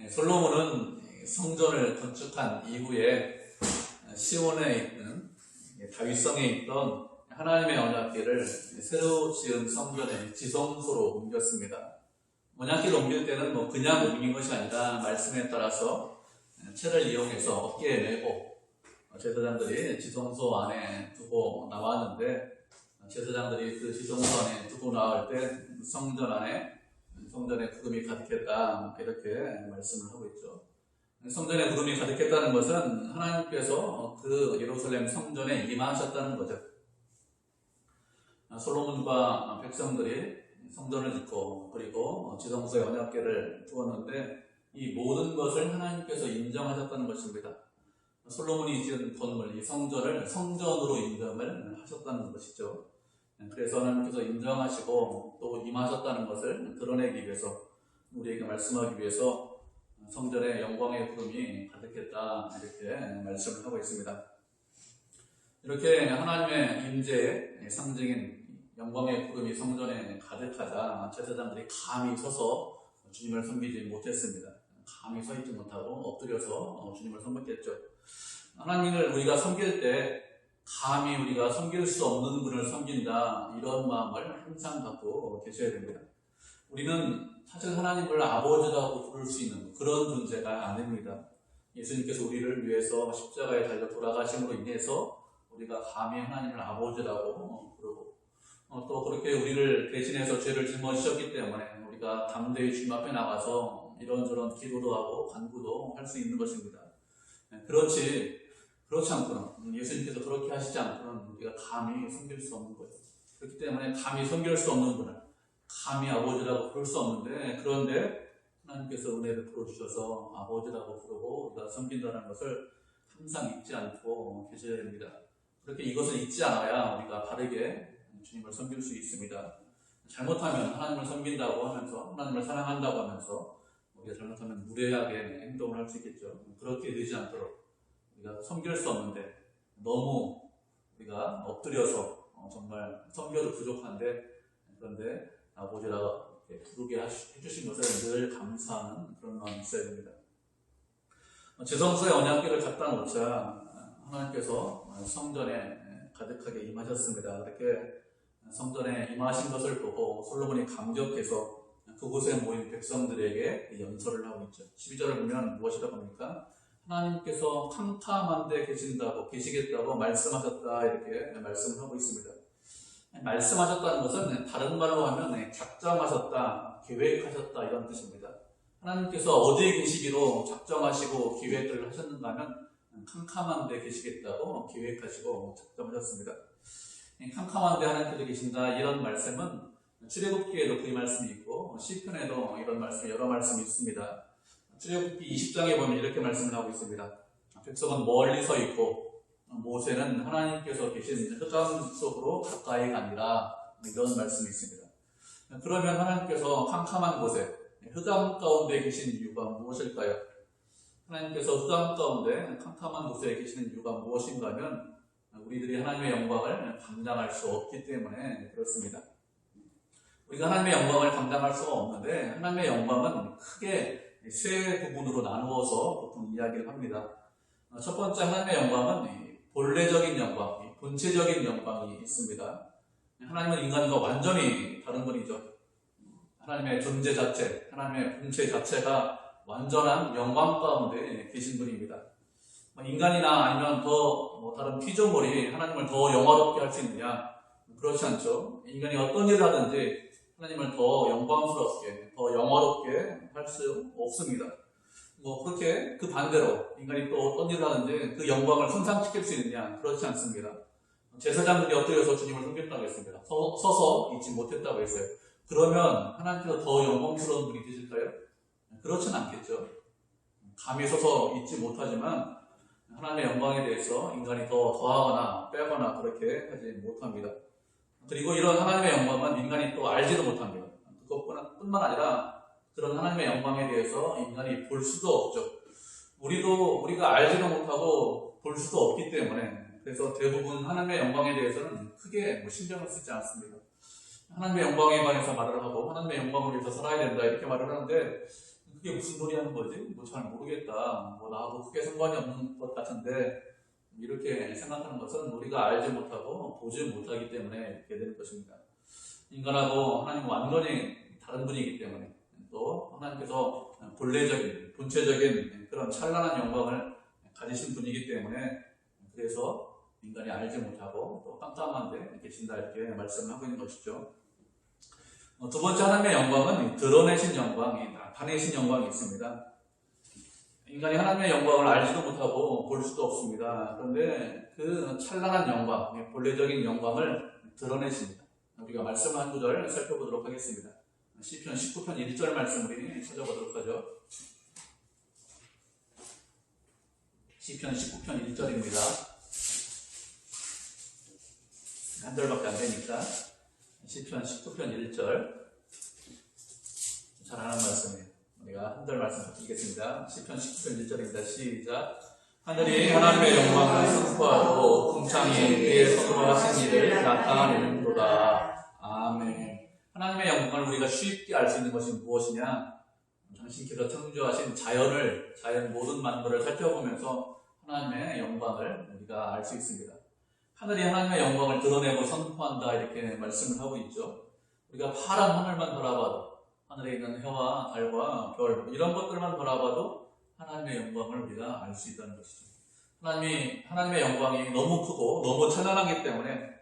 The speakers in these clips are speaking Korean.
솔로몬은 성전을 건축한 이후에 시온에 있는 다윗성에 있던 하나님의 언약궤를 새로 지은 성전의 지성소로 옮겼습니다. 언약궤를 옮길 때는 그냥 옮긴 것이 아니라 말씀에 따라서 채를 이용해서 어깨에 메고 제사장들이 지성소 안에 두고 나왔는데, 제사장들이 그 지성소 안에 두고 나올 때 성전에 구름이 가득했다, 이렇게 말씀을 하고 있죠. 성전에 구름이 가득했다는 것은 하나님께서 그 예루살렘 성전에 임하셨다는 거죠. 솔로몬과 백성들이 성전을 짓고 그리고 지성소에 언약궤를 두었는데, 이 모든 것을 하나님께서 인정하셨다는 것입니다. 솔로몬이 지은 건물, 이 성전을 성전으로 인정을 하셨다는 것이죠. 그래서 하나님께서 인정하시고 또 임하셨다는 것을 드러내기 위해서, 우리에게 말씀하기 위해서 성전에 영광의 구름이 가득했다, 이렇게 말씀을 하고 있습니다. 이렇게 하나님의 임재의 상징인 영광의 구름이 성전에 가득하자 제사장들이 감히 서서 주님을 섬기지 못했습니다. 감히 서 있지 못하고 엎드려서 주님을 섬겼겠죠. 하나님을 우리가 섬길 때 감히 우리가 섬길 수 없는 분을 섬긴다, 이런 마음을 항상 갖고 계셔야 됩니다. 우리는 사실 하나님을 아버지라고 부를 수 있는 그런 존재가 아닙니다. 예수님께서 우리를 위해서 십자가에 달려 돌아가심으로 인해서 우리가 감히 하나님을 아버지라고 부르고, 또 그렇게 우리를 대신해서 죄를 짊어지셨기 때문에 우리가 담대히 주님 앞에 나가서 이런저런 기도도 하고 간구도 할 수 있는 것입니다. 그렇지 않고는, 예수님께서 그렇게 하시지 않고는 우리가 감히 섬길 수 없는 거예요. 그렇기 때문에 감히 섬길 수 없는 분을 감히 아버지라고 부를 수 없는데, 그런데 하나님께서 은혜를 베풀어주셔서 아버지라고 부르고 우리가 섬긴다는 것을 항상 잊지 않고 계셔야 됩니다. 그렇게 이것을 잊지 않아야 우리가 바르게 주님을 섬길 수 있습니다. 잘못하면 하나님을 섬긴다고 하면서, 하나님을 사랑한다고 하면서 우리가 잘못하면 무례하게 행동을 할 수 있겠죠. 그렇게 되지 않도록 우리가 섬길 수 없는데 너무 우리가 엎드려서 정말 섬겨도 부족한데, 그런데 아버지라고 부르게 해주신 것을 늘 감사하는 그런 마음이 있어야 됩니다. 지성소에 언약궤를 갖다 놓자 하나님께서 성전에 가득하게 임하셨습니다. 그렇게 성전에 임하신 것을 보고 솔로몬이 감격해서 그곳에 모인 백성들에게 연설을 하고 있죠. 12절을 보면 무엇이라고 합니까? 하나님께서 캄캄한 데 계시겠다고 말씀하셨다, 이렇게 말씀을 하고 있습니다. 말씀하셨다는 것은 다른 말로 하면 작정하셨다, 계획하셨다, 이런 뜻입니다. 하나님께서 어디에 계시기로 작정하시고 계획을 하셨는가 하면 캄캄한 데 계시겠다고 계획하시고 작정하셨습니다. 캄캄한 데 하나님께서 계신다, 이런 말씀은 출애굽기에도 그 말씀이 있고 시편에도 이런 말씀, 여러 말씀이 있습니다. 출애굽기 20장에 보면 이렇게 말씀을 하고 있습니다. 백성은 멀리 서 있고 모세는 하나님께서 계신 흑암 속으로 가까이 가니라, 이런 말씀이 있습니다. 그러면 하나님께서 캄캄한 곳에, 흑암 가운데 계신 이유가 무엇일까요? 하나님께서 흑암 가운데 캄캄한 곳에 계시는 이유가 무엇인가 하면 우리들이 하나님의 영광을 감당할 수 없기 때문에 그렇습니다. 우리가 하나님의 영광을 감당할 수가 없는데, 하나님의 영광은 크게 세 부분으로 나누어서 보통 이야기를 합니다. 첫 번째, 하나님의 영광은 본래적인 영광, 본체적인 영광이 있습니다. 하나님은 인간과 완전히 다른 분이죠. 하나님의 존재 자체, 하나님의 본체 자체가 완전한 영광 가운데 계신 분입니다. 인간이나 아니면 더 다른 피조물이 하나님을 더 영화롭게 할 수 있느냐? 그렇지 않죠. 인간이 어떤 일을 하든지 하나님을 더 영광스럽게, 더 영화롭게 할 수 없습니다. 그렇게 그 반대로 인간이 또 어떤 일을 하든지 그 영광을 손상시킬 수 있느냐? 그렇지 않습니다. 제사장들이 엎드려서 주님을 섬겼다고 했습니다. 서서 있지 못했다고 했어요. 그러면 하나님께서 더 영광스러운 분이 되실까요? 그렇진 않겠죠. 감히 서서 있지 못하지만 하나님의 영광에 대해서 인간이 더 더하거나 빼거나 그렇게 하지 못합니다. 그리고 이런 하나님의 영광은 인간이 또 알지도 못합니다. 그것뿐만 아니라 그런 하나님의 영광에 대해서 인간이 볼 수도 없죠. 우리가 알지도 못하고 볼 수도 없기 때문에, 그래서 대부분 하나님의 영광에 대해서는 크게 신경을 쓰지 않습니다. 하나님의 영광에 관해서 말을 하고 하나님의 영광을 위해서 살아야 된다, 이렇게 말을 하는데, 그게 무슨 소리 하는 거지? 뭐 잘 모르겠다. 뭐 나하고 크게 상관이 없는 것 같은데 이렇게 생각하는 것은 우리가 알지 못하고 보지 못하기 때문에 이렇게 되는 것입니다. 인간하고 하나님은 완전히 다른 분이기 때문에 또 하나님께서 본래적인, 본체적인 그런 찬란한 영광을 가지신 분이기 때문에 그래서 인간이 알지 못하고 또 깜깜한데 계신다 이렇게 말씀을 하고 있는 것이죠. 두 번째 하나님의 영광은 드러내신 영광이, 나타내신 영광이 있습니다. 인간이 하나님의 영광을 알지도 못하고 볼 수도 없습니다. 그런데 그 찬란한 영광, 본래적인 영광을 드러내십니다. 우리가 말씀을 한 구절 살펴보도록 하겠습니다. 시편 19편 1절 말씀 우리 찾아보도록 하죠. 시편 19편 1절입니다. 한 절밖에 안 되니까 시편 19편 1절 잘하는 말씀이에요. 우리가 한 절 말씀 드리겠습니다. 시편 19편 1절입니다. 시작. 하늘이 하나님의 영광을 선포하고 궁창이 그의 선포하신 일을 나타내는도다. 아멘. 하나님의 영광을 우리가 쉽게 알 수 있는 것이 무엇이냐? 당신께서 창조하신 자연 모든 만물을 살펴보면서 하나님의 영광을 우리가 알 수 있습니다. 하늘이 하나님의 영광을 드러내고 선포한다 이렇게 말씀을 하고 있죠. 우리가 파란 하늘만 바라봐도 하늘에 있는 해와 달과 별 이런 것들만 바라봐도 하나님의 영광을 우리가 알 수 있다는 것이죠. 하나님의 영광이 너무 크고 너무 찬란하기 때문에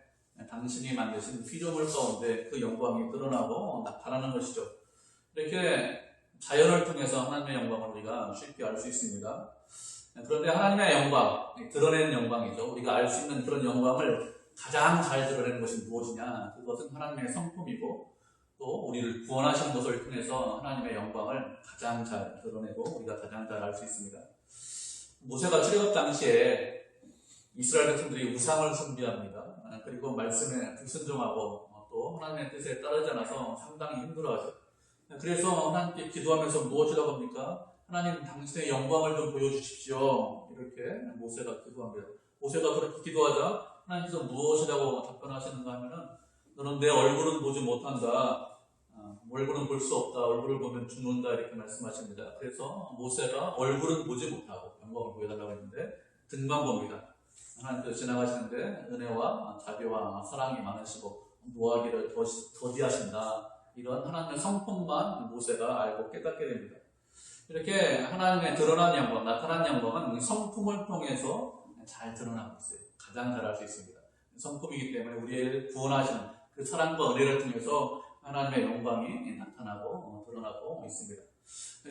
당신이 만드신 피조물 가운데 그 영광이 드러나고 나타나는 것이죠. 이렇게 자연을 통해서 하나님의 영광을 우리가 쉽게 알 수 있습니다. 그런데 하나님의 영광, 드러내는 영광이죠. 우리가 알 수 있는 그런 영광을 가장 잘 드러내는 것이 무엇이냐? 그것은 하나님의 성품이고 또 우리를 구원하시는 것을 통해서 하나님의 영광을 가장 잘 드러내고 우리가 가장 잘 알 수 있습니다. 모세가 출애굽 당시에 이스라엘 백성들이 우상을 숭배합니다. 그리고 말씀에 불순종하고 또 하나님의 뜻에 따르지 않아서 상당히 힘들어하죠. 그래서 하나님께 기도하면서 무엇이라고 합니까? 하나님 당신의 영광을 좀 보여주십시오. 이렇게 모세가 기도합니다. 모세가 그렇게 기도하자 하나님께서 무엇이라고 답변하시는가 하면은 너는 내 얼굴은 보지 못한다. 얼굴은 볼 수 없다. 얼굴을 보면 죽는다. 이렇게 말씀하십니다. 그래서 모세가 얼굴은 보지 못하고 영광을 보여달라고 했는데 등만 봅니다. 하나님께서 지나가시는데 은혜와 자비와 사랑이 많으시고 노하기를 더디하신다. 이런 하나님의 성품만 모세가 알고 깨닫게 됩니다. 이렇게 하나님의 드러난 영광, 나타난 영광은 성품을 통해서 잘 드러나고 있어요. 가장 잘 알 수 있습니다. 성품이기 때문에 우리를 구원하시는 그 사랑과 은혜를 통해서 하나님의 영광이 나타나고 드러나고 있습니다.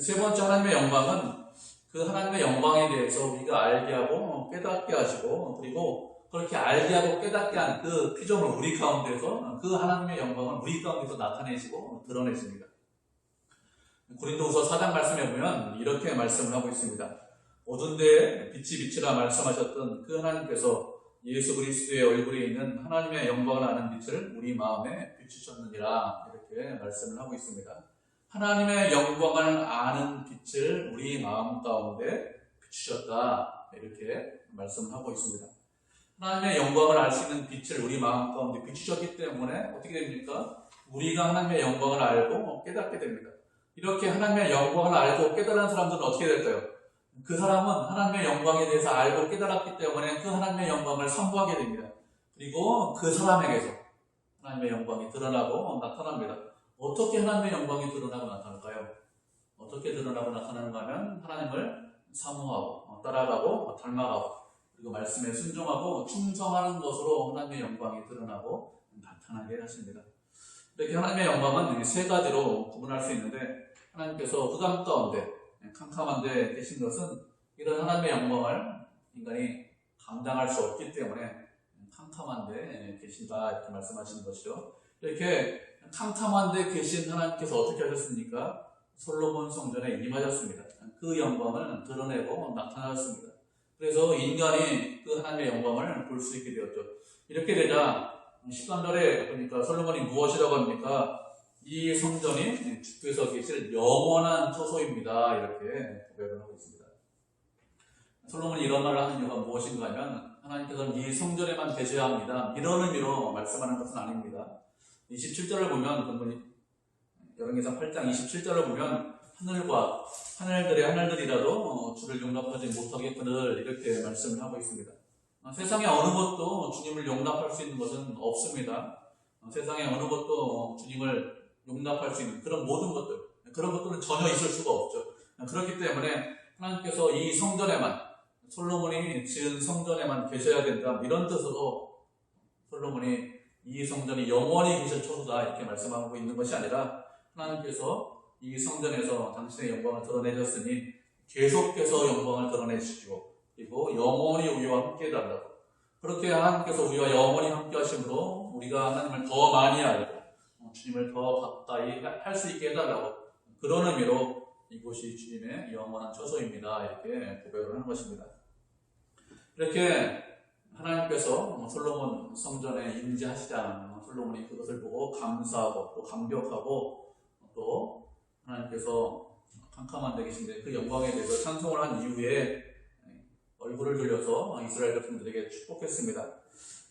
세 번째 하나님의 영광은 그 하나님의 영광에 대해서 우리가 알게 하고 깨닫게 하시고 그리고 그렇게 알게 하고 깨닫게 한 그 피조물 우리 가운데서 그 하나님의 영광을 우리 가운데서 나타내시고 드러내십니다. 고린도후서 4장 말씀에 보면 이렇게 말씀을 하고 있습니다. 어두운 데에 빛이 비치라 말씀하셨던 그 하나님께서 예수 그리스도의 얼굴에 있는 하나님의 영광을 아는 빛을 우리 마음에 비추셨느니라 이렇게 말씀을 하고 있습니다. 하나님의 영광을 아는 빛을 우리 마음 가운데 비추셨다 이렇게 말씀을 하고 있습니다. 하나님의 영광을 알 수 있는 빛을 우리 마음 가운데 비추셨기 때문에 어떻게 됩니까? 우리가 하나님의 영광을 알고 깨닫게 됩니다. 이렇게 하나님의 영광을 알고 깨달은 사람들은 어떻게 될까요? 그 사람은 하나님의 영광에 대해서 알고 깨달았기 때문에 그 하나님의 영광을 선포하게 됩니다. 그리고 그 사람에게서 하나님의 영광이 드러나고 나타납니다. 어떻게 하나님의 영광이 드러나고 나타날까요? 어떻게 드러나고 나타나는가 하면 하나님을 사모하고 따라가고 닮아가고 그리고 말씀에 순종하고 충성하는 것으로 하나님의 영광이 드러나고 나타나게 하십니다. 이렇게 하나님의 영광은 세 가지로 구분할 수 있는데 하나님께서 흑암 가운데 캄캄한 데 계신 것은 이런 하나님의 영광을 인간이 감당할 수 없기 때문에 캄캄한 데 계신다 이렇게 말씀하시는 것이죠. 이렇게 캄캄한 데 계신 하나님께서 어떻게 하셨습니까? 솔로몬 성전에 임하셨습니다. 그 영광을 드러내고 나타나셨습니다. 그래서 인간이 그 하나님의 영광을 볼 수 있게 되었죠. 이렇게 되자 13절에 보니까 솔로몬이 무엇이라고 합니까? 이 성전이 주께서 계실 영원한 처소입니다. 이렇게 고백을 하고 있습니다. 솔로몬이 이런 말을 하는 이유가 무엇인가 하면 하나님께서는 이 성전에만 계셔야 합니다. 이런 의미로 말씀하는 것은 아닙니다. 27절을 보면 열왕기상 8장 27절을 보면 하늘들의 하늘들이라도 주를 용납하지 못하겠거늘 이렇게 말씀을 하고 있습니다. 세상의 어느 것도 주님을 용납할 수 있는 것은 없습니다. 세상의 어느 것도 주님을 용납할 수 있는 그런 모든 것들, 그런 것들은 전혀 있을 수가 없죠. 그렇기 때문에 하나님께서 이 성전에만, 솔로몬이 지은 성전에만 계셔야 된다, 이런 뜻으로 솔로몬이 이 성전이 영원히 계실 처소다 이렇게 말씀하고 있는 것이 아니라, 하나님께서 이 성전에서 당신의 영광을 드러내셨으니 계속해서 영광을 드러내시고, 그리고 영원히 우리와 함께 해달라고, 그렇게 하나님께서 우리와 영원히 함께 하심으로 우리가 하나님을 더 많이 알고 주님을 더 가까이 할 수 있게 해달라고, 그런 의미로 이곳이 주님의 영원한 처소입니다 이렇게 고백을 하는 것입니다. 이렇게 하나님께서 솔로몬 성전에 임재하시자 솔로몬이 그것을 보고 감사하고 또 감격하고, 또 하나님께서 캄캄한데 계신데 그 영광에 대해서 찬송을 한 이후에 얼굴을 돌려서 이스라엘 백성들에게 축복했습니다.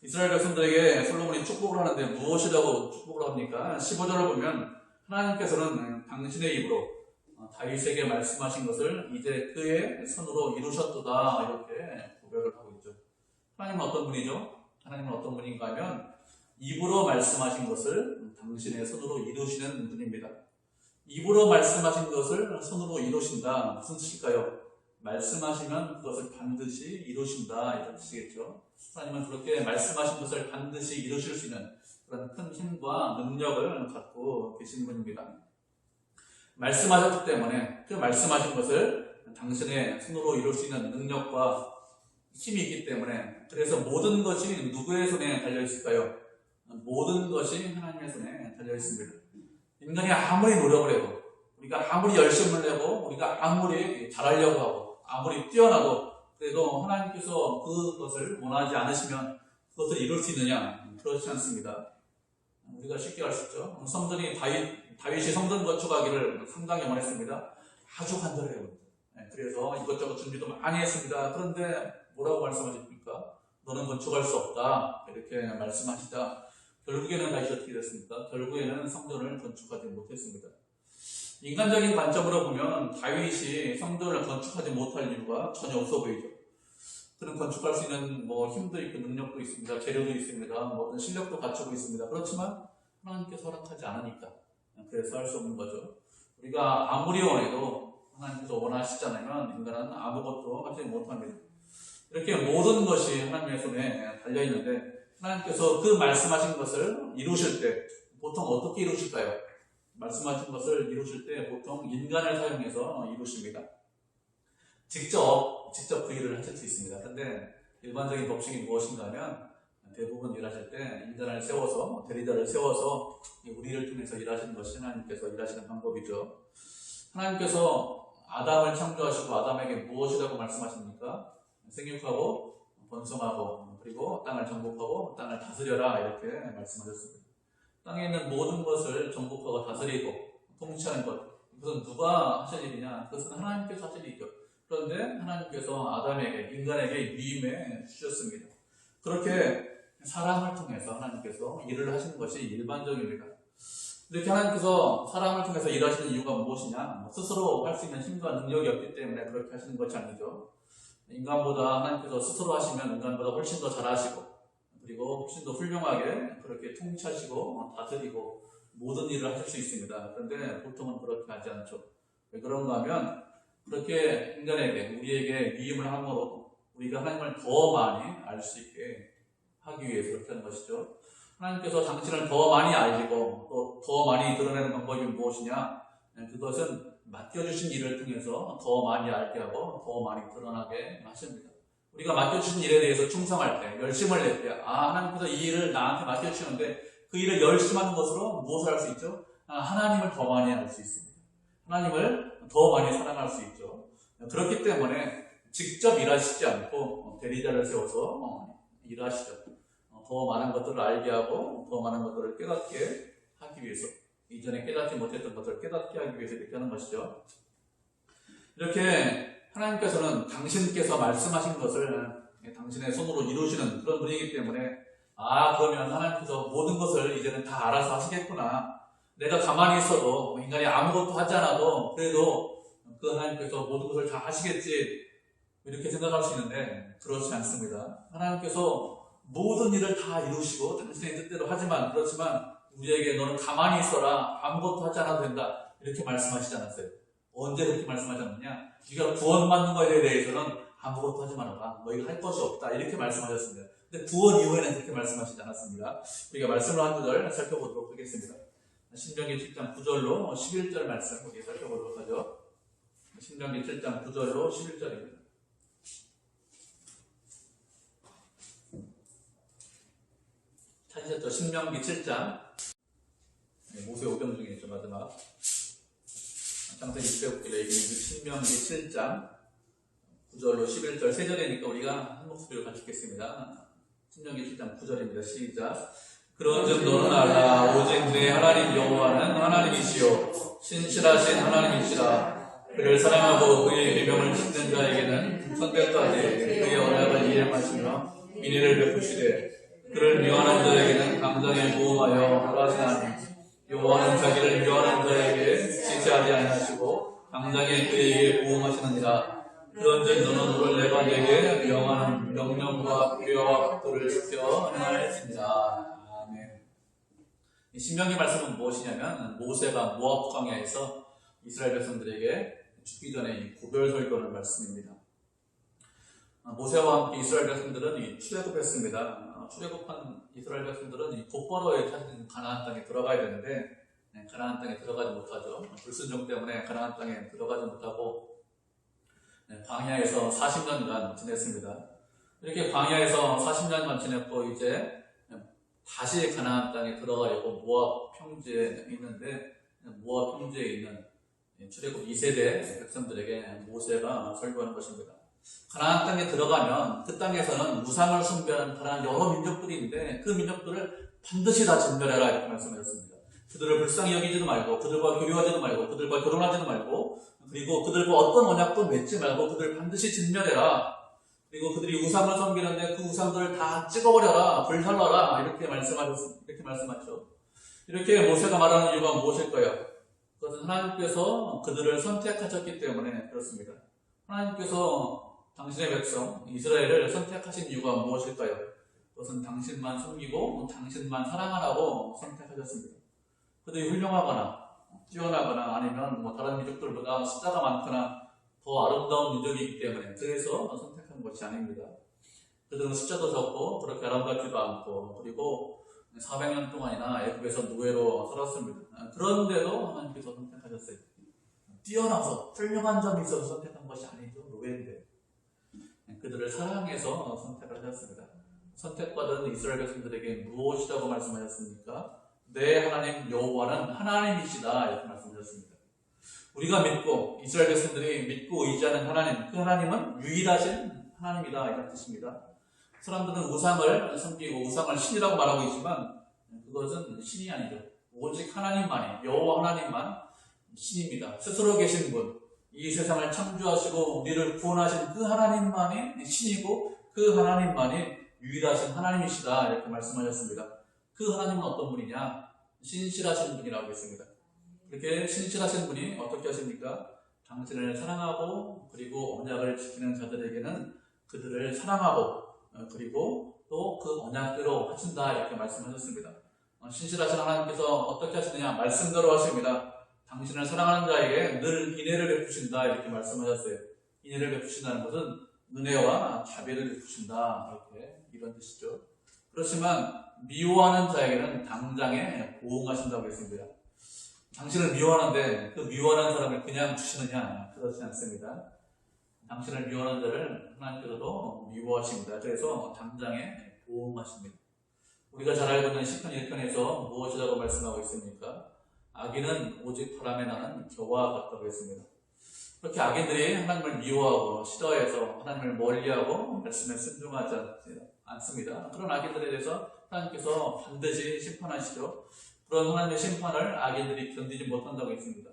이스라엘 백성들에게 솔로몬이 축복을 하는데 무엇이라고 축복을 합니까? 15절을 보면 하나님께서는 당신의 입으로 다윗에게 말씀하신 것을 이제 그의 손으로 이루셨도다 이렇게 고백을 하고 있죠. 하나님은 어떤 분이죠? 하나님은 어떤 분인가 하면 입으로 말씀하신 것을 당신의 손으로 이루시는 분입니다. 입으로 말씀하신 것을 손으로 이루신다, 무슨 뜻일까요? 말씀하시면 그것을 반드시 이루신다 이런 뜻이겠죠. 하나님은 그렇게 말씀하신 것을 반드시 이루실 수 있는 그런 큰 힘과 능력을 갖고 계신 분입니다. 말씀하셨기 때문에 그 말씀하신 것을 당신의 손으로 이룰 수 있는 능력과 힘이 있기 때문에, 그래서 모든 것이 누구의 손에 달려 있을까요? 모든 것이 하나님의 손에 달려 있습니다. 인간이 아무리 노력을 해도, 우리가 아무리 열심을 내고, 우리가 아무리 잘하려고 하고, 아무리 뛰어나도, 그래도 하나님께서 그것을 원하지 않으시면 그것을 이룰 수 있느냐? 그렇지 않습니다. 우리가 쉽게 알 수 있죠. 성전이 다윗이 성전 건축하기를 상당히 원했습니다. 아주 간절해요. 그래서 이것저것 준비도 많이 했습니다. 그런데 뭐라고 말씀하십니까? 너는 건축할 수 없다 이렇게 말씀하시자 결국에는 다윗이 어떻게 됐습니까? 결국에는 성전을 건축하지 못했습니다. 인간적인 관점으로 보면 다윗이 성전을 건축하지 못할 이유가 전혀 없어 보이죠. 그는 건축할 수 있는 힘도 있고 능력도 있습니다. 재료도 있습니다. 모든 실력도 갖추고 있습니다. 그렇지만 하나님께서 허락하지 않으니까 그래서 할 수 없는 거죠. 우리가 아무리 원해도 하나님께서 원하시지 않으면 인간은 아무것도 하지 못합니다. 이렇게 모든 것이 하나님의 손에 달려있는데, 하나님께서 그 말씀하신 것을 이루실 때 보통 어떻게 이루실까요? 말씀하신 것을 이루실 때 보통 인간을 사용해서 이루십니다. 직접 그 일을 하실 수 있습니다. 그런데 일반적인 법칙이 무엇인가 하면 대부분 일하실 때 인간을 세워서, 대리자를 세워서 우리를 통해서 일하시는 것이 하나님께서 일하시는 방법이죠. 하나님께서 아담을 창조하시고 아담에게 무엇이라고 말씀하십니까? 생육하고 번성하고 그리고 땅을 정복하고 땅을 다스려라 이렇게 말씀하셨습니다. 땅에 있는 모든 것을 정복하고 다스리고 통치하는 것, 그것은 누가 하실 일이냐? 그것은 하나님께서 하실 일이죠. 그런데 하나님께서 아담에게, 인간에게 위임해 주셨습니다. 그렇게 사람을 통해서 하나님께서 일을 하시는 것이 일반적입니다. 이렇게 하나님께서 사람을 통해서 일하시는 이유가 무엇이냐? 스스로 할 수 있는 힘과 능력이 없기 때문에 그렇게 하시는 것이 아니죠. 인간보다 하나님께서 스스로 하시면 인간보다 훨씬 더 잘하시고, 그리고 훨씬 더 훌륭하게 그렇게 통치하시고 다스리고 모든 일을 하실 수 있습니다. 그런데 보통은 그렇게 하지 않죠. 왜 그런가 하면 그렇게 인간에게, 우리에게 위임을 함으로 우리가 하나님을 더 많이 알 수 있게 하기 위해서 그렇게 하는 것이죠. 하나님께서 당신을 더 많이 알리고 또 더 많이 드러내는 방법이 무엇이냐? 그것은 맡겨주신 일을 통해서 더 많이 알게 하고 더 많이 드러나게 하십니다. 우리가 맡겨주신 일에 대해서 충성할 때, 열심을 낼 때, 하나님께서 이 일을 나한테 맡겨주시는데 그 일을 열심히 하는 것으로 무엇을 할 수 있죠? 하나님을 더 많이 알 수 있습니다. 하나님을 더 많이 사랑할 수 있죠. 그렇기 때문에 직접 일하시지 않고 대리자를 세워서 일하시죠. 더 많은 것들을 알게 하고 더 많은 것들을 깨닫게 하기 위해서, 이전에 깨닫지 못했던 것들을 깨닫게 하기 위해서 이렇게 하는 것이죠. 이렇게 하나님께서는 당신께서 말씀하신 것을 당신의 손으로 이루시는 그런 분이기 때문에 그러면 하나님께서 모든 것을 이제는 다 알아서 하시겠구나, 내가 가만히 있어도 인간이 아무것도 하지 않아도 그래도 그 하나님께서 모든 것을 다 하시겠지 이렇게 생각할 수 있는데 그렇지 않습니다. 하나님께서 모든 일을 다 이루시고 당신의 뜻대로 하지만 그렇지만 우리에게 너는 가만히 있어라 아무것도 하지 않아도 된다 이렇게 말씀하시지 않았어요. 언제 그렇게 말씀하지 않느냐? 네가 구원받는 것에 대해서는 아무것도 하지 말아라. 너희가 할 것이 없다. 이렇게 말씀하셨습니다. 근데 구원 이후에는 그렇게 말씀하시지 않았습니다. 우리가 말씀을 한 구절 살펴보도록 하겠습니다. 신명기 7장 9절로 11절 말씀 우리 살펴보도록 하죠. 신명기 7장 9절로 11절입니다. 찾으셨죠? 신명기 7장. 모세 오경 중에 있죠, 마지막. 창세기 6세기에 얘기는 신명기 7장 9절로 11절 3절이니까 우리가 한 목소리로 같이 읽겠습니다. 신명기 7장 9절입니다. 시작. 그런즉 너는 알라 오직 내 하나님 여호와는 하나님이시요 신실하신 하나님이시라. 그를 사랑하고 그의 계명을 지키는 자에게는 선택까지 그의 언약을 이행하시며 인애를 베푸시되 그를 미워하는 자에게는 당장에 보호하여 벌하시나니 여호와는 자기를 미워하는 자에게 지체하지 아니하시고 당장에 그에게 보호하시느니라. 그런즉 너는 오늘 내가 내게 명하는 명령과 규례와 법도를 지켜 행할지니라. 아멘. 이 신명기 말씀은 무엇이냐면 모세가 모압 광야에서 이스라엘 백성들에게 죽기 전에 이 고별 설교하는 말씀입니다. 모세와 함께 이스라엘 백성들은 출애굽했습니다. 출애굽한 이스라엘 백성들은 곧바로 찾은 가나안 땅에 들어가야 되는데 가나안 땅에 들어가지 못하죠. 불순종 때문에 가나안 땅에 들어가지 못하고 광야에서 40년간 지냈습니다. 이렇게 광야에서 40년간 지냈고 이제 다시 가나안 땅에 들어가려고 모압 평지에 있는데 모압 평지에 있는 출애굽 2세대 백성들에게 모세가 설교하는 것입니다. 가나안 땅에 들어가면 그 땅에서는 우상을 숭배하는 다른 여러 민족들이 있는데 그 민족들을 반드시 다 진멸해라 이렇게 말씀하셨습니다. 그들을 불쌍히 여기지도 말고 그들과 교류하지도 말고 그들과 결혼하지도 말고 그리고 그들과 어떤 언약도 맺지 말고 그들을 반드시 진멸해라. 그리고 그들이 우상을 섬기는데 그 우상들을 다 찍어버려라, 불살라라 이렇게 말씀하죠. 이렇게 모세가 말하는 이유가 무엇일까요? 그것은 하나님께서 그들을 선택하셨기 때문에 그렇습니다. 하나님께서 당신의 백성 이스라엘을 선택하신 이유가 무엇일까요? 그것은 당신만 섬기고 당신만 사랑하라고 선택하셨습니다. 그들이 훌륭하거나 뛰어나거나 아니면 다른 민족들보다 숫자가 많거나 더 아름다운 민족이기 때문에 그래서 선택한 것이 아닙니다. 그들은 숫자도 적고 그렇게 아름답지도 않고 그리고 400년 동안이나 애굽에서 노예로 살았습니다. 그런데도 하나님께서 선택하셨어요. 뛰어나서 훌륭한 점이 있어서 선택한 것이 아니죠. 노예인데 그들을 사랑해서 선택을 하셨습니다. 선택받은 이스라엘 백성들에게 무엇이라고 말씀하셨습니까? 내 하나님 여호와는 하나님이시다 이렇게 말씀하셨습니다. 우리가 믿고 이스라엘 백성들이 믿고 의지하는 하나님, 그 하나님은 유일하신 하나님이다 이런 뜻입니다. 사람들은 우상을 섬기고 우상을 신이라고 말하고 있지만 그것은 신이 아니죠. 오직 하나님만이 여호와 하나님만 신입니다. 스스로 계신 분, 이 세상을 창조하시고 우리를 구원하신 그 하나님만이 신이고 그 하나님만이 유일하신 하나님이시다 이렇게 말씀하셨습니다. 그 하나님은 어떤 분이냐? 신실하신 분이라고 했습니다. 그렇게 신실하신 분이 어떻게 하십니까? 당신을 사랑하고 그리고 언약을 지키는 자들에게는 그들을 사랑하고 그리고 또 그 언약대로 하신다 이렇게 말씀하셨습니다. 신실하신 하나님께서 어떻게 하시느냐? 말씀대로 하십니다. 당신을 사랑하는 자에게 늘 인애를 베푸신다 이렇게 말씀하셨어요. 인애를 베푸신다는 것은 은혜와 자비를 베푸신다 이렇게 이런 뜻이죠. 그렇지만 미워하는 자에게는 당장에 보응하신다고 했습니다. 당신을 미워하는데 그 미워하는 사람을 그냥 두시느냐? 그렇지 않습니다. 당신을 미워하는 자를 하나님께서도 미워하십니다. 그래서 당장에 보응하십니다. 우리가 잘 알고 있는 시편 1편에서 무엇이라고 말씀하고 있습니까? 악인은 오직 바람에 나는 겨와 같다고 했습니다. 그렇게 악인들이 하나님을 미워하고 싫어해서 하나님을 멀리하고 말씀에 순종하지 않습니다. 그런 악인들에 대해서 하나님께서 반드시 심판하시죠. 그런 하나님의 심판을 악인들이 견디지 못한다고 했습니다.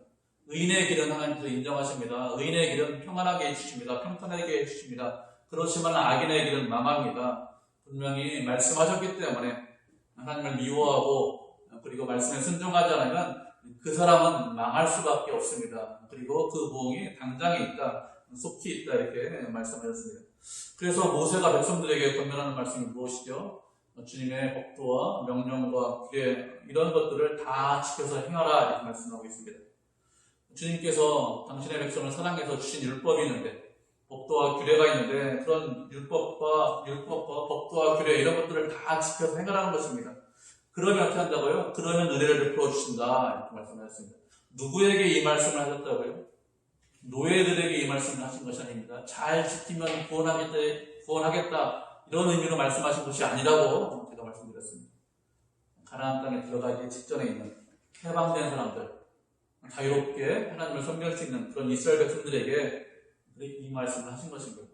의인의 길은 하나님께서 인정하십니다. 의인의 길은 평안하게 해주십니다. 평탄하게 해주십니다. 그렇지만 악인의 길은 망합니다. 분명히 말씀하셨기 때문에 하나님을 미워하고 그리고 말씀에 순종하지 않으면 그 사람은 망할 수밖에 없습니다. 그리고 그 부흥이 당장에 있다, 속히 있다 이렇게 말씀하셨습니다. 그래서 모세가 백성들에게 권면하는 말씀이 무엇이죠? 주님의 법도와 명령과 규례 이런 것들을 다 지켜서 행하라 이렇게 말씀하고 있습니다. 주님께서 당신의 백성을 사랑해서 주신 율법이 있는데 법도와 규례가 있는데 그런 율법과 법도와 규례 이런 것들을 다 지켜서 행하라는 것입니다. 그러면 어떻게 한다고요? 그러면 은혜를 베풀어 주신다 이렇게 말씀하셨습니다. 누구에게 이 말씀을 하셨다고요? 노예들에게 이 말씀을 하신 것이 아닙니다. 잘 지키면 구원하겠다 이런 의미로 말씀하신 것이 아니라고 제가 말씀드렸습니다. 가나안 땅에 들어가기 직전에 있는 해방된 사람들, 자유롭게 하나님을 섬길 수 있는 그런 이스라엘 백성들에게 이 말씀을 하신 것입니다.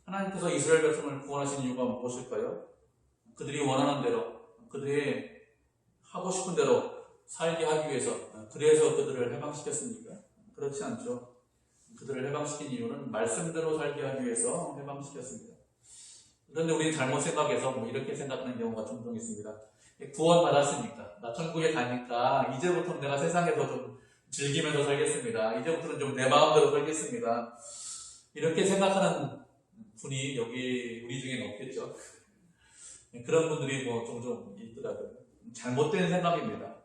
하나님께서 이스라엘 백성을 구원하신 이유가 무엇일까요? 그들이 원하는 대로, 그들이 하고 싶은 대로 살게 하기 위해서, 그래서 그들을 해방시켰습니까? 그렇지 않죠. 그들을 해방시킨 이유는 말씀대로 살게 하기 위해서 해방시켰습니다. 그런데 우리는 잘못 생각해서 이렇게 생각하는 경우가 종종 있습니다. 구원 받았으니까, 나 천국에 가니까 이제부터 내가 세상에서 좀 즐기면서 살겠습니다. 이제부터는 좀 내 마음대로 살겠습니다. 이렇게 생각하는 분이 여기 우리 중에는 없겠죠. 그런 분들이 종종 있더라고요. 잘못된 생각입니다.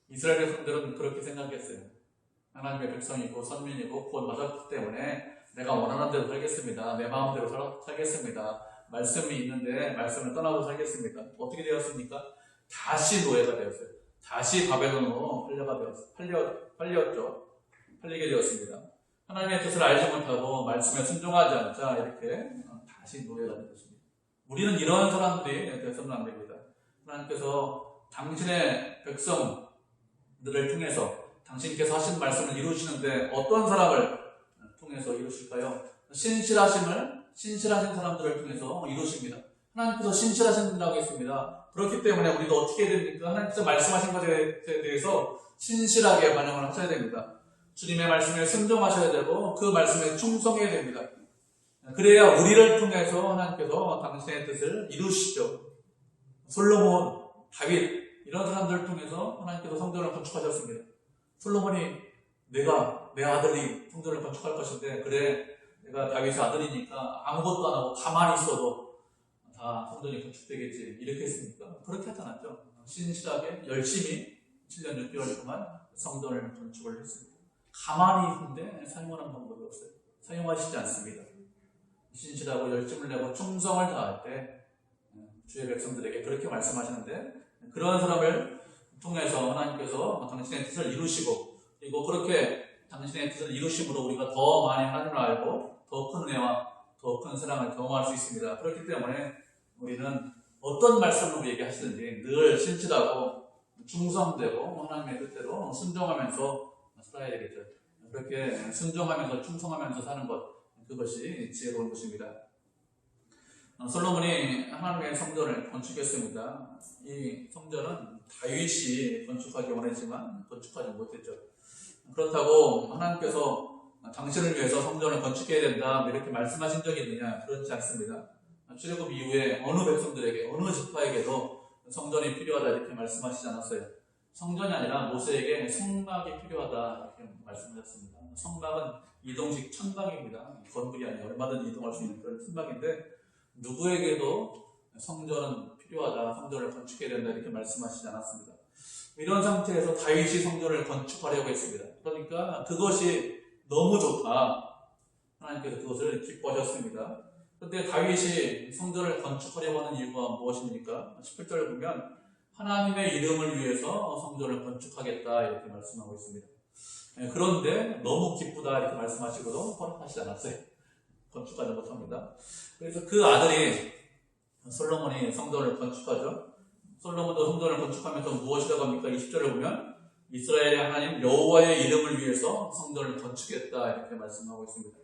이스라엘 백성들은 그렇게 생각했어요. 하나님의 백성이고 선민이고 구원받았기 때문에 내가 원하는 대로 살겠습니다. 내 마음대로 살겠습니다. 말씀이 있는데 말씀을 떠나고 살겠습니다. 어떻게 되었습니까? 다시 노예가 되었어요. 다시 바벨론으로 팔리게 되었습니다. 하나님의 뜻을 알지 못하고 말씀에 순종하지 않자 이렇게 다시 노예가 된 것입니다. 우리는 이런 사람들이 되어서는 안 됩니다. 하나님께서 당신의 백성들을 통해서 당신께서 하신 말씀을 이루시는데 어떤 사람을 통해서 이루실까요? 신실하신 사람들을 통해서 이루십니다. 하나님께서 신실하신다고 했습니다. 그렇기 때문에 우리도 어떻게 해야 됩니까? 하나님께서 말씀하신 것에 대해서 신실하게 반영을 하셔야 됩니다. 주님의 말씀에 순종하셔야 되고 그 말씀에 충성해야 됩니다. 그래야 우리를 통해서 하나님께서 당신의 뜻을 이루시죠. 솔로몬, 다윗 이런 사람들을 통해서 하나님께서 성전을 건축하셨습니다. 솔로몬이 내 아들이 성전을 건축할 것인데 그래 내가 다윗의 아들이니까 아무것도 안 하고 가만히 있어도 다 성전이 건축되겠지 이렇게 했습니까? 그렇게 하지 않았죠. 신실하게 열심히 7년 6개월 동안 성전을 건축을 했습니다. 가만히 있는데 사용하는 방법이 없어요. 사용하시지 않습니다. 신실하고 열심을 내고 충성을 다할 때 주의 백성들에게 그렇게 말씀하시는데 그런 사람을 통해서 하나님께서 당신의 뜻을 이루시고 그리고 그렇게 당신의 뜻을 이루심으로 우리가 더 많이 하나님을 알고 더 큰 은혜와 더 큰 사랑을 경험할 수 있습니다. 그렇기 때문에 우리는 어떤 말씀을 우리에게 하시든지 늘 신실하고 충성되고 하나님의 뜻대로 순종하면서 살아야 되겠죠. 그렇게 순종하면서 충성하면서 사는 것 그것이 지혜로운 것입니다. 솔로몬이 하나님의 성전을 건축했습니다. 이 성전은 다윗이 건축하기 원했지만 건축하지 못했죠. 그렇다고 하나님께서 당신을 위해서 성전을 건축해야 된다 이렇게 말씀하신 적이 있느냐? 그렇지 않습니다. 출애굽 이후에 어느 백성들에게 어느 지파에게도 성전이 필요하다 이렇게 말씀하시지 않았어요. 성전이 아니라 모세에게 성막이 필요하다 이렇게 말씀하셨습니다. 성막은 이동식 천막입니다. 건물이 아니라 얼마든지 이동할 수 있는 그런 천막인데 누구에게도 성전은 필요하다, 성전을 건축해야 된다 이렇게 말씀하시지 않았습니다. 이런 상태에서 다윗이 성전을 건축하려고 했습니다. 그러니까 그것이 너무 좋다. 하나님께서 그것을 기뻐하셨습니다. 그런데 다윗이 성전을 건축하려고 하는 이유가 무엇입니까? 17절을 보면 하나님의 이름을 위해서 성전을 건축하겠다 이렇게 말씀하고 있습니다. 그런데 너무 기쁘다 이렇게 말씀하시고도 허락하시지 않았어요. 건축하지 못합니다. 그래서 그 아들이 솔로몬이 성전을 건축하죠. 솔로몬도 성전을 건축하면서 무엇이라고 합니까? 20절을 보면 이스라엘의 하나님 여호와의 이름을 위해서 성전을 건축했다 이렇게 말씀하고 있습니다.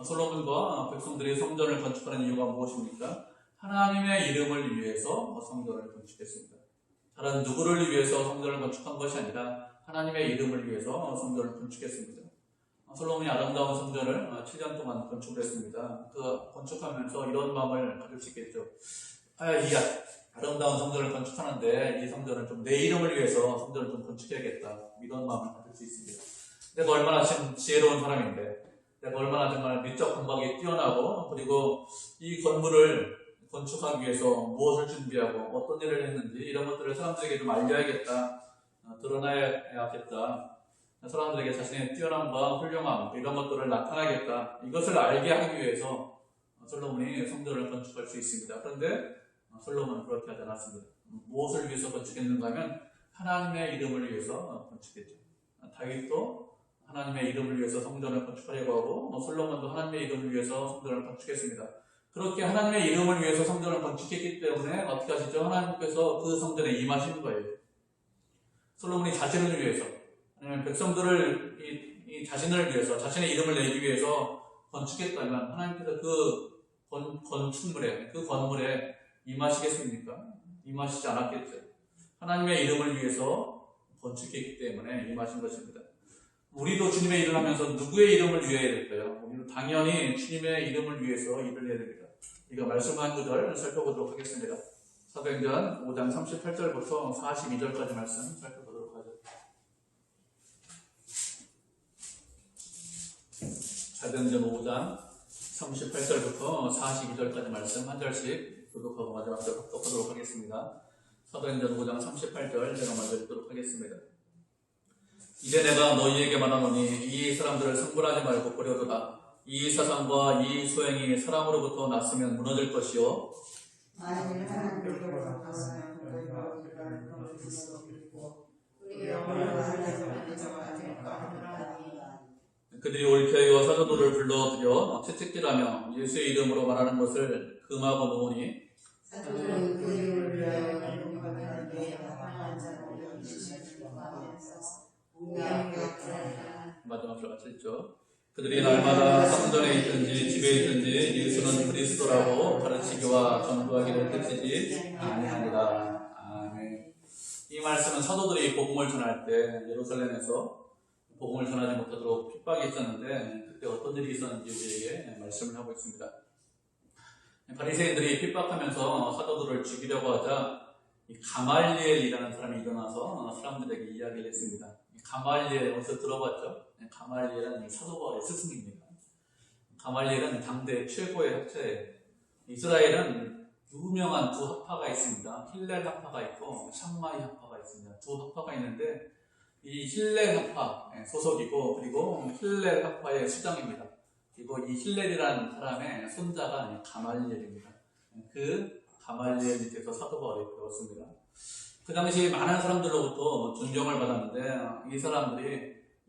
솔로몬과 백성들이 성전을 건축하는 이유가 무엇입니까? 하나님의 이름을 위해서 성전을 건축했습니다. 다른 누구를 위해서 성전을 건축한 것이 아니라 하나님의 이름을 위해서 성전을 건축했습니다. 솔로몬이 아름다운 성전을 7년 동안 건축을 했습니다. 그 건축하면서 이런 마음을 가질 수 있겠죠. 이 아름다운 성전을 건축하는데 이 성전을 좀 내 이름을 위해서 성전을 좀 건축해야겠다, 이런 마음을 가질 수 있습니다. 내가 얼마나 지금 지혜로운 사람인데, 내가 얼마나 정말 미적 감각이 뛰어나고, 그리고 이 건물을 건축하기 위해서 무엇을 준비하고 어떤 일을 했는지 이런 것들을 사람들에게 좀 알려야겠다, 드러나야겠다, 사람들에게 자신의 뛰어남과 훌륭함 이런 것들을 나타나야겠다, 이것을 알게 하기 위해서 솔로몬이 성전을 건축할 수 있습니다. 그런데 솔로몬은 그렇게 하지 않았습니다. 무엇을 위해서 건축했는가 하면 하나님의 이름을 위해서 건축했죠. 다윗도 하나님의 이름을 위해서 성전을 건축하려고 하고, 솔로몬도 하나님의 이름을 위해서 성전을 건축했습니다. 그렇게 하나님의 이름을 위해서 성전을 건축했기 때문에 어떻게 하시죠? 하나님께서 그 성전에 임하시는 거예요. 솔로몬이 자신을 위해서, 아니면 백성들을 이 자신을 위해서, 자신의 이름을 내기 위해서 건축했다면 하나님께서 그 건축물에, 그 건물에 임하시겠습니까? 임하시지 않았겠죠. 하나님의 이름을 위해서 건축했기 때문에 임하신 것입니다. 우리도 주님의 일을 하면서 누구의 이름을 위해 해야 될까요? 우리는 당연히 주님의 이름을 위해서 일을 해야 됩니다. 이거 말씀 한 구절 살펴보도록 하겠습니다. 사도행전 5장 38절부터 42절까지 말씀 살펴보도록 하죠. 사도행전 5장 38절부터 42절까지 말씀 한 절씩 교독하고 마지막 절 합독하도록 하겠습니다. 사도행전 5장 38절 제가 먼저 읽도록 하겠습니다. 이제 내가 너희에게 말하노니 이 사람들을 성불하지 말고 버려두라. 이 사상과 이 소행이 사람으로부터 났으면 무너질 것이요, 만일 하나님께로 가서는 너희가 우리를 거둘 수 없고 우리 영혼을 하나님께 정하될까 하노라니. 그들이 올케이와 사도들을 불러들여 채찍질하며 예수의 이름으로 말하는 것을 금하고 놓으니, 사도들은 그 이름을 위하여 공격하는 데 합당한 자로 여기심을 구하면서 우리에게 하라. 마지막 절 같이 읽죠. 그들이 날마다 성전에 있든지 집에 있든지 예수는 그리스도라고 가르치기와 전도하기를 그치지 아니하니라. 아멘. 이 말씀은 사도들이 복음을 전할 때 예루살렘에서 복음을 전하지 못하도록 핍박이 있었는데, 그때 어떤 일이 있었는지 우리에게 말씀을 하고 있습니다. 바리새인들이 핍박하면서 사도들을 죽이려고 하자 이 가말리엘이라는 사람이 일어나서 사람들에게 이야기를 했습니다. 가말리엘 어디서 들어봤죠? 가말리엘은 사도 바울의 스승입니다. 가말리엘은 당대 최고의 학자예요. 이스라엘은 유명한 두 학파가 있습니다. 힐렐 학파가 있고 샴마이 학파가 있습니다. 두 학파가 있는데 이 힐렐 학파 소속이고, 그리고 힐렐 학파의 수장입니다. 그리고 이 힐렐이라는 사람의 손자가 가말리엘입니다. 그 가말리엘 밑에서 사도 바울이 배웠습니다. 그 당시 많은 사람들로부터 존경을 받았는데, 이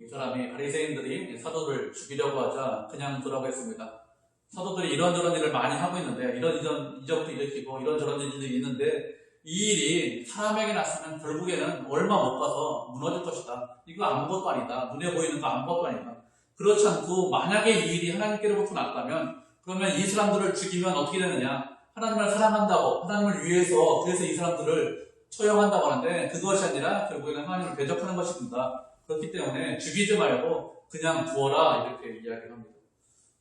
사람이 바리새인들이 사도를 죽이려고 하자 그냥 두라고 했습니다. 사도들이 이런저런 일을 많이 하고 있는데, 이전부터 일으키고 이런저런 일들이 있는데, 이 일이 사람에게 났으면 결국에는 얼마 못 가서 무너질 것이다. 이거 아무것도 아니다. 눈에 보이는 거 아무것도 아니다. 그렇지 않고 만약에 이 일이 하나님께로부터 났다면, 그러면 이 사람들을 죽이면 어떻게 되느냐? 하나님을 사랑한다고, 하나님을 위해서, 그래서 이 사람들을 처형한다고 하는데, 그것이 아니라 결국에는 하나님을 대적하는 것이 된다. 그렇기 때문에 죽이지 말고 그냥 두어라, 이렇게 이야기를 합니다.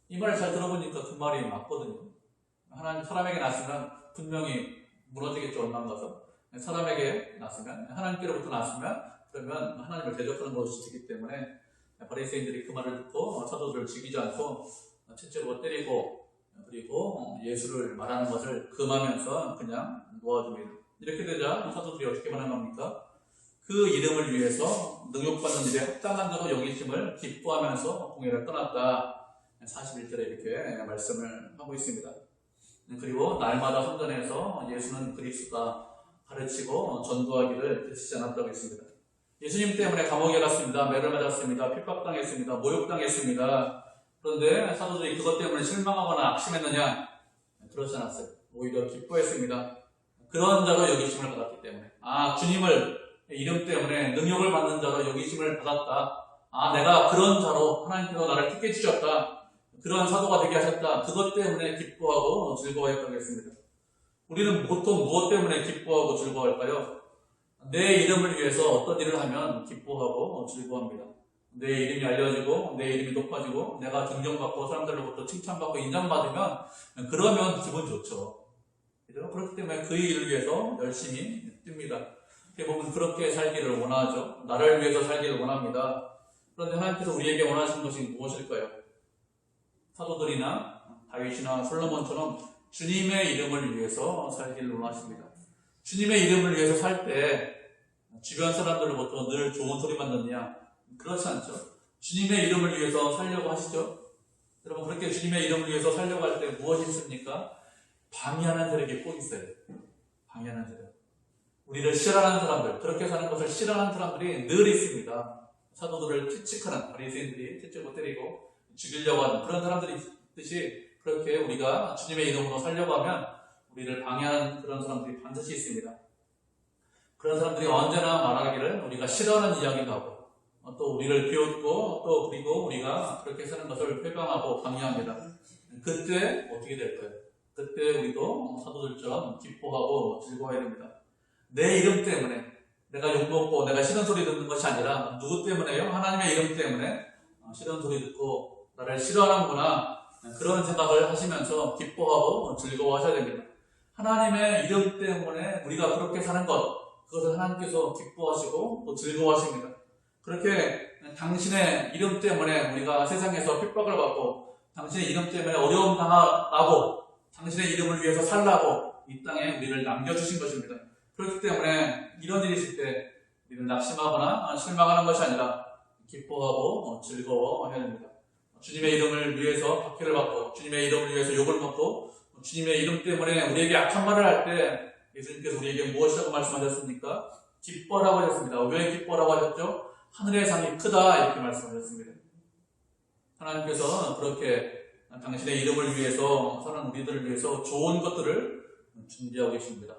이 말을 잘 들어보니까 그 말이 맞거든요. 사람에게 났으면 분명히 무너지겠죠, 얼마 가서. 사람에게 났으면, 하나님께로부터 났으면, 그러면 하나님을 대적하는 것이 되기 때문에 바리새인들이 그 말을 듣고 사도들을 죽이지 않고 채찍으로 때리고, 그리고 예수를 말하는 것을 금하면서 그냥 놓아줍니다. 이렇게 되자 사도들이 어떻게 반응합니까? 그 이름을 위해서 능욕받는 일에 합당한 자로 여기심을 기뻐하면서 공회를 떠났다. 41절에 이렇게 말씀을 하고 있습니다. 그리고 날마다 성전에서 예수는 그리스도다 가르치고 전도하기를 그치지 않았다고 했습니다. 예수님 때문에 감옥에 갔습니다. 매를 맞았습니다. 핍박당했습니다. 모욕당했습니다. 그런데 사도들이 그것 때문에 실망하거나 악심했느냐? 그렇지 않았어요. 오히려 기뻐했습니다. 그런 자로 여기심을 받았기 때문에, 주님을 이름 때문에 능욕을 받는 자로 여기심을 받았다. 내가 그런 자로 하나님께서 나를 택해 주셨다. 그러한 사도가 되게 하셨다. 그것 때문에 기뻐하고 즐거워했다고 했습니다. 우리는 보통 무엇 때문에 기뻐하고 즐거워할까요? 내 이름을 위해서 어떤 일을 하면 기뻐하고 즐거워합니다. 내 이름이 알려지고 내 이름이 높아지고 내가 존경받고 사람들로부터 칭찬받고 인정받으면, 그러면 기분 좋죠. 그죠? 그렇기 때문에 그 일을 위해서 열심히 뜁니다. 어떻게 보면 그렇게 살기를 원하죠. 나를 위해서 살기를 원합니다. 그런데 하나님께서 우리에게 원하시는 것이 무엇일까요? 사도들이나 다윗이나 솔로몬처럼 주님의 이름을 위해서 살기를 원하십니다. 주님의 이름을 위해서 살 때 주변 사람들로부터 늘 좋은 소리만 듣냐? 그렇지 않죠. 주님의 이름을 위해서 살려고 하시죠. 여러분, 그렇게 주님의 이름을 위해서 살려고 할 때 무엇이 있습니까? 방해하는 세력이 꼭 있어요. 방해하는 세력. 우리를 싫어하는 사람들, 그렇게 사는 것을 싫어하는 사람들이 늘 있습니다. 사도들을 채찍하는 바리새인들이 채찍을 때리고 죽이려고 하는 그런 사람들이 있듯이, 그렇게 우리가 주님의 이름으로 살려고 하면 우리를 방해하는 그런 사람들이 반드시 있습니다. 그런 사람들이 언제나 말하기를 우리가 싫어하는 이야기도 하고, 또 우리를 비웃고, 또 그리고 우리가 그렇게 사는 것을 회방하고 방해합니다. 그때 어떻게 될까요? 그때 우리도 사도들처럼 기뻐하고 즐거워야 됩니다. 내 이름 때문에 내가 욕먹고 내가 싫은 소리 듣는 것이 아니라 누구 때문에요? 하나님의 이름 때문에 싫은 소리 듣고 나를 싫어하는구나, 그런 생각을 하시면서 기뻐하고 즐거워하셔야 됩니다. 하나님의 이름 때문에 우리가 그렇게 사는 것, 그것을 하나님께서 기뻐하시고 또 즐거워하십니다. 그렇게 당신의 이름 때문에 우리가 세상에서 핍박을 받고, 당신의 이름 때문에 어려움 당하고, 당신의 이름을 위해서 살라고 이 땅에 우리를 남겨주신 것입니다. 그렇기 때문에 이런 일이 있을 때 우리는 낙심하거나 실망하는 것이 아니라 기뻐하고 즐거워해야 됩니다. 주님의 이름을 위해서 박해를 받고, 주님의 이름을 위해서 욕을 먹고, 주님의 이름 때문에 우리에게 악한 말을 할 때 예수님께서 우리에게 무엇이라고 말씀하셨습니까? 기뻐라고 하셨습니다. 왜 기뻐라고 하셨죠? 하늘의 상이 크다, 이렇게 말씀하셨습니다. 하나님께서 그렇게 당신의 이름을 위해서 사는 우리들을 위해서 좋은 것들을 준비하고 계십니다.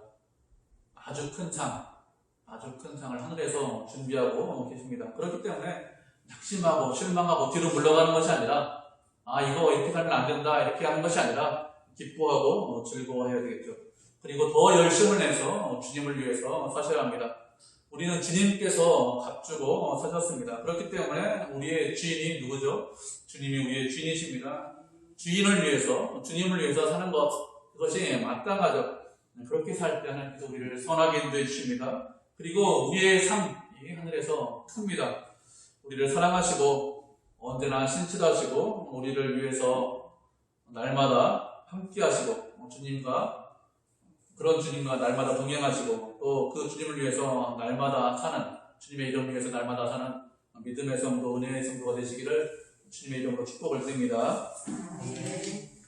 아주 큰 상을 하늘에서 준비하고 계십니다. 그렇기 때문에 낙심하고 실망하고 뒤로 물러가는 것이 아니라, 이거 이렇게 살면 안 된다, 이렇게 하는 것이 아니라 기뻐하고 즐거워해야 되겠죠. 그리고 더 열심을 내서 주님을 위해서 사셔야 합니다. 우리는 주님께서 값주고 사셨습니다. 그렇기 때문에 우리의 주인이 누구죠? 주님이 우리의 주인이십니다. 주님을 위해서 사는 것, 그것이 마땅하죠. 그렇게 살 때 하나님께서 우리를 선하게 인도해 주십니다. 그리고 우리의 삶이 하늘에서 큽니다. 우리를 사랑하시고 언제나 신실하시고 우리를 위해서 날마다 함께 하시고, 그런 주님과 날마다 동행하시고, 또 그 주님을 위해서 날마다 사는, 주님의 이름을 위해서 날마다 사는 믿음의 성도, 은혜의 성도가 되시기를 주님의 이름으로 축복을 드립니다.